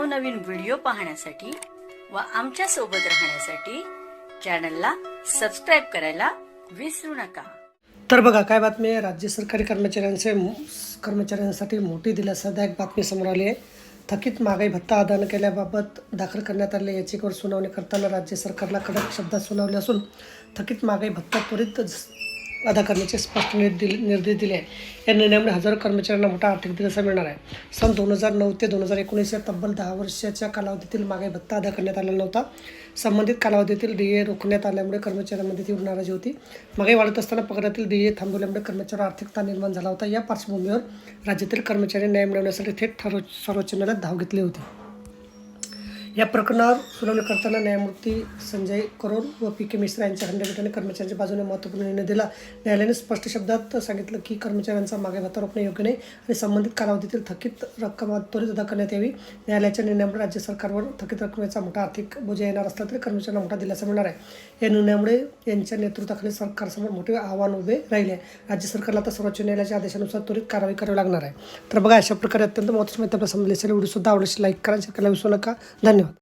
नवनवीन व्हिडिओ पाहण्यासाठी व आमच्या सोबत राहण्यासाठी चॅनलला सबस्क्राईब करायला विसरू नका। तर बघा काय बातमी आहे, राज्य सरकारी कर्मचाऱ्यांसाठी मोठी दिलासादायक बातमी समोर आली आहे। थकीत महागाई भत्ता अदा न केल्याबाबत दाखल करण्यात आलेल्या याचिकेवर सुनावणी करताना राज्य सरकारला कडक शब्दात सुनावले असून थकीत महागाई भत्ता त्वरित अदा करण्याचे स्पष्ट निर्देश दिले आहे। या निर्णयामुळे हजारो कर्मचाऱ्यांना मोठा आर्थिक दिलासा मिळणार आहे। सन 2009 ते 2019 या तब्बल 10 वर्षाच्या कालावधीतील महागाई भत्ता अदा करण्यात आलेला नव्हता। संबंधित कालावधीतील डीए रोखण्यात आल्यामुळे कर्मचाऱ्यांमध्ये तीव्र नाराजी होती। महागाई वाढत असताना पगारातील डीए थांबवल्यामुळे कर्मचाऱ्यांवर आर्थिक ताण निर्माण झाला होता। या पार्श्वभूमीवर राज्यातील कर्मचारी न्याय मिळवण्यासाठी थेट सर्वोच्च न्यायालयात धाव घेतली होती। या प्रकरणावर सुनावणी करताना न्यायमूर्ती संजय करोल व पी के मिश्रा यांच्या खंडपीठाने कर्मचाऱ्यांच्या बाजूने महत्त्वपूर्ण निर्णय दिला। न्यायालयाने स्पष्ट शब्दात सांगितलं की कर्मचाऱ्यांचा महागाई भत्ता रोखणे योग्य नाही आणि संबंधित कालावधीतील थकीत रक्कम त्वरित अदा करण्यात यावी। न्यायालयाच्या निर्णयामुळे राज्य सरकारवर थकीत रकमेचा मोठा आर्थिक बोजा येणार असला तरी कर्मचाऱ्यांना मोठा दिलासा मिळणार आहे। या निर्णयामुळे यांच्या नेतृत्वाखाली सरकारसमोर मोठे आव्हान उभे राहिले आहे। राज्य सरकारला आता सर्वोच्च न्यायालयाच्या आदेशानुसार त्वरित कारवाई करावी लागणार आहे। तर बघा, अशा प्रकारे अत्यंत महत्त्वाची माहिती आपल्याला समजली असेल। व्हिडिओ सुद्धा आवडल्यास लाईक करा, शेअर करायला विसरू नका। धन्यवाद।